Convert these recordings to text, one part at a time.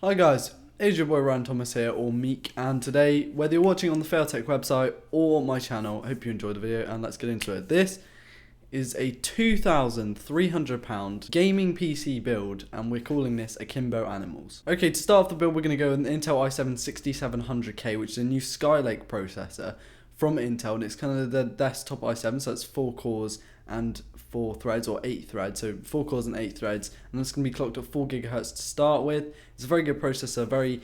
Hi guys, it's your boy Ryan Thomas here, or Meek, and today, whether you're watching on the Failtech website or my channel, I hope you enjoyed the video, and let's get into it. This is a £2,300 gaming PC build, and we're calling this Akimbo Animals. Okay, to start off the build, we're going to go with an Intel i7-6700K, which is a new Skylake processor from Intel, and it's kind of the desktop i7, so it's 4 cores and 4 threads, or 8 threads, so 4 cores and 8 threads, and it's going to be clocked at 4 GHz to start with. It's a very good processor, very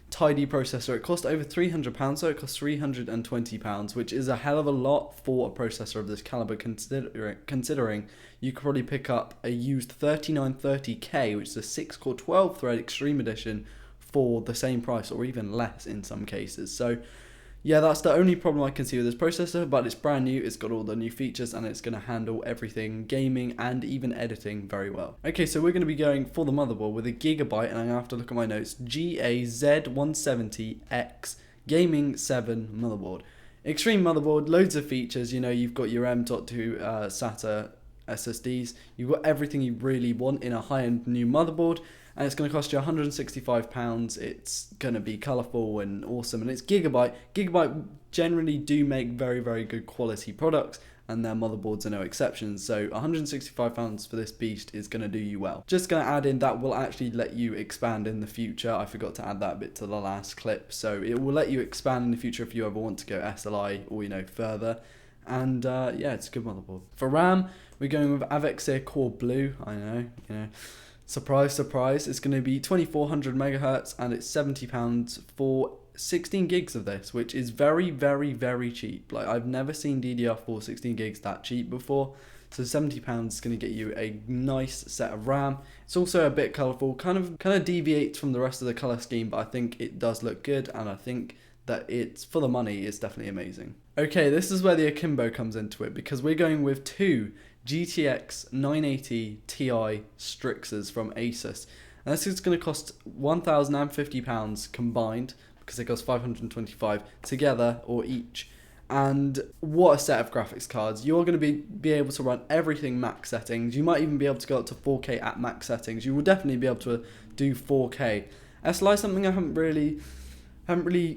tidy processor. It cost over £300, so it costs £320, which is a hell of a lot for a processor of this caliber, considering you could probably pick up a used 3930K, which is a 6-core 12-thread Extreme Edition, for the same price, or even less in some cases. So yeah, that's the only problem I can see with this processor, but it's brand new, it's got all the new features, and it's going to handle everything gaming and even editing very well. Okay, so we're going to be going for the motherboard with a Gigabyte, and I'm going to have to look at my notes, GAZ170X Gaming 7 motherboard. Extreme motherboard, loads of features, you know, you've got your M.2 SATA SSDs, you've got everything you really want in a high-end new motherboard, and it's going to cost you £165. It's going to be colourful and awesome, and it's Gigabyte. Gigabyte generally do make very, very good quality products, and their motherboards are no exceptions, so £165 for this beast is going to do you well. Just going to add in that will actually let you expand in the future. I forgot to add that bit to the last clip, so it will let you expand in the future if you ever want to go SLI or, you know, further. And yeah, it's a good motherboard. For RAM, we're going with AVEXIR Core Blue. I know, you know. Surprise, surprise, it's going to be 2400 megahertz, and it's £70 for 16 gigs of this, which is very, very, very cheap. Like, I've never seen DDR4 16 gigs that cheap before, so £70 is going to get you a nice set of RAM. It's also a bit colourful, kind of deviates from the rest of the colour scheme, but I think it does look good, and I think that it's, for the money, it's definitely amazing. Okay, this is where the Akimbo comes into it, because we're going with two GTX 980 Ti STRIXs from ASUS. And this is going to cost £1,050 combined, because it costs £525 together or each. And what a set of graphics cards. You're going to be able to run everything max settings. You might even be able to go up to 4K at max settings. You will definitely be able to do 4K. SLI is something I haven't really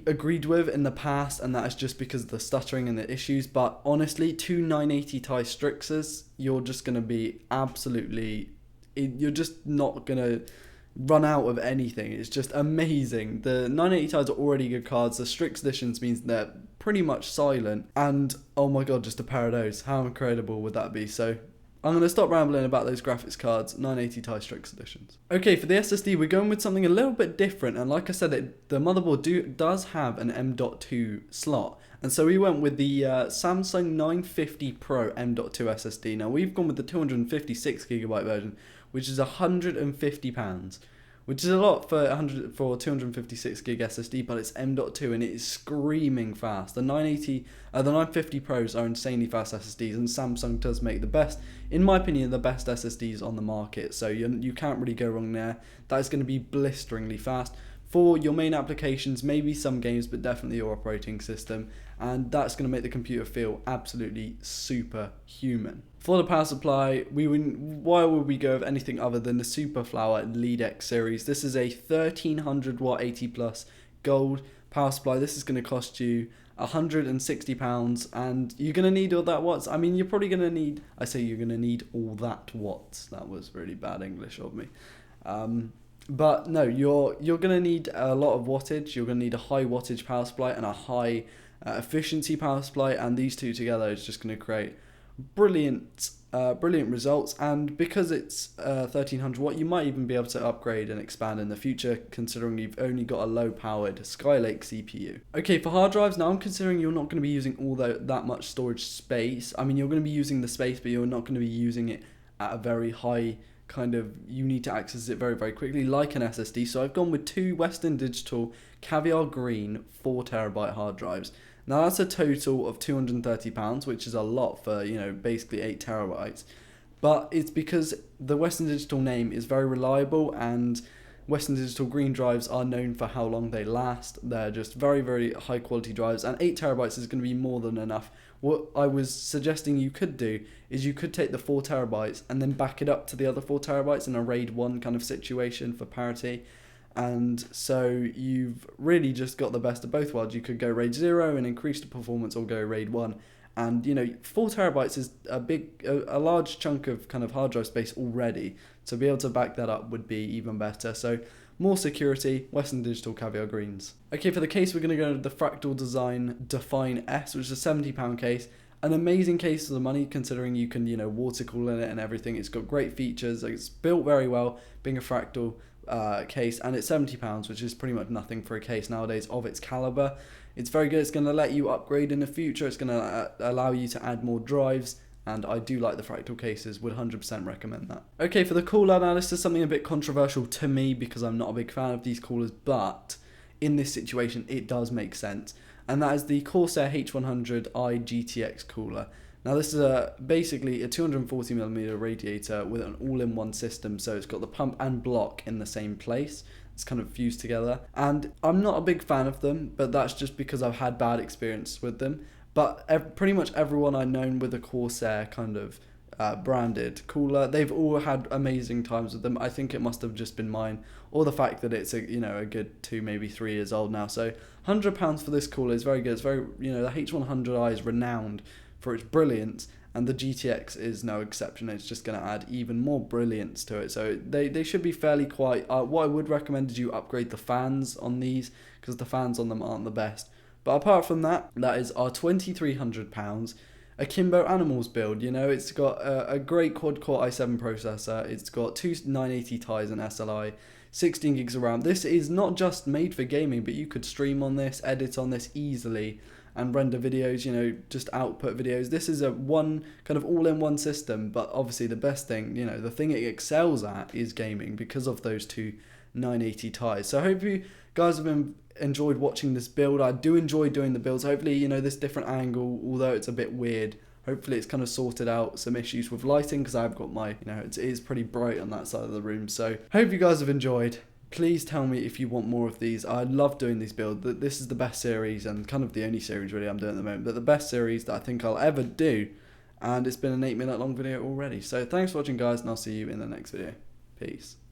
agreed with in the past, and that is just because of the stuttering and the issues. But honestly, two 980 Ti STRIXs, you're just going to be you're just not going to run out of anything. It's just amazing. The 980 Ti's are already good cards. The Strix editions means they're pretty much silent, and oh my god, just a pair of those. How incredible would that be? So I'm going to stop rambling about those graphics cards, 980 Ti Strix editions. Okay, for the SSD, we're going with something a little bit different, and like I said, the motherboard does have an M.2 slot, and so we went with the Samsung 950 Pro M.2 SSD. Now, we've gone with the 256GB version, which is £150, which is a lot for 256 gig SSD, but it's M.2 and it is screaming fast. The 950 Pros are insanely fast SSDs, and Samsung does make the best, in my opinion, the best SSDs on the market. So you can't really go wrong there. That is going to be blisteringly fast for your main applications, maybe some games, but definitely your operating system, and that's going to make the computer feel absolutely superhuman. For the power supply, why would we go with anything other than the Superflower Lead X series? This is a 1300 watt 80 plus gold power supply. This is going to cost you £160, and you're going to need all that watts. I mean, you're probably going to need, you're going to need all that watts. That was really bad English of me. But no, you're going to need a lot of wattage. You're going to need a high wattage power supply and a high efficiency power supply, and these two together is just going to create brilliant results. And because it's 1300 watt, you might even be able to upgrade and expand in the future, considering you've only got a low powered Skylake CPU. Okay, for hard drives, now I'm considering you're not going to be using all that much storage space. I mean, you're going to be using the space, but you're not going to be using it at a very high you need to access it very, very quickly, like an SSD. So I've gone with two Western Digital CAVIAR Green 4TB hard drives. Now that's a total of £230, which is a lot for, you know, basically 8 terabytes. But it's because the Western Digital name is very reliable, and Western Digital Green drives are known for how long they last. They're just very, very high quality drives, and 8 terabytes is going to be more than enough. What I was suggesting you could do is you could take the 4 terabytes and then back it up to the other 4 terabytes in a RAID 1 kind of situation for parity. And so you've really just got the best of both worlds. You could go RAID 0 and increase the performance, or go RAID 1. And 4 terabytes is a large chunk of kind of hard drive space already. So be able to back that up would be even better. So more security, Western Digital Caviar Greens. Okay, for the case, we're going to go to the Fractal Design Define S, which is a £70 case. An amazing case for the money, considering you can, water cool in it and everything. It's got great features. It's built very well, being a Fractal case, and it's £70, which is pretty much nothing for a case nowadays of its caliber. It's very good. It's going to let you upgrade in the future. It's going to allow you to add more drives, and I do like the Fractal cases, would 100% recommend that. Okay, for the cooler, now this is something a bit controversial to me because I'm not a big fan of these coolers, but in this situation it does make sense, and that is the CORSAIR H100i GTX cooler. Now this is basically a 240mm radiator with an all-in-one system, so it's got the pump and block in the same place. It's kind of fused together, and I'm not a big fan of them, but that's just because I've had bad experience with them. But pretty much everyone I've known with a Corsair kind of branded cooler, they've all had amazing times with them. I think it must have just been mine, or the fact that it's a good 2, maybe 3 years old now. So £100 for this cooler is very good. It's very, the H100i is renowned for its brilliance, and the GTX is no exception. It's just going to add even more brilliance to it. So they should be fairly quiet. What I would recommend is you upgrade the fans on these, because the fans on them aren't the best. But apart from that, that is our £2,300 Akimbo Animals build. It's got a great quad-core i7 processor. It's got 2 980 Ti's and SLI, 16 gigs of RAM. This is not just made for gaming, but you could stream on this, edit on this easily, and render videos, just output videos. This is a one kind of all-in-one system, but obviously the best thing, the thing it excels at is gaming because of those 2 980 Ti's. So I hope you guys have enjoyed watching this build. I do enjoy doing the builds. Hopefully, this different angle, although it's a bit weird, hopefully it's kind of sorted out some issues with lighting, because I've got my, it is pretty bright on that side of the room. So hope you guys have enjoyed. Please tell me if you want more of these. I love doing these builds. This is the best series, and kind of the only series really I'm doing at the moment, but the best series that I think I'll ever do. And it's been an 8-minute long video already. So thanks for watching, guys, and I'll see you in the next video. Peace.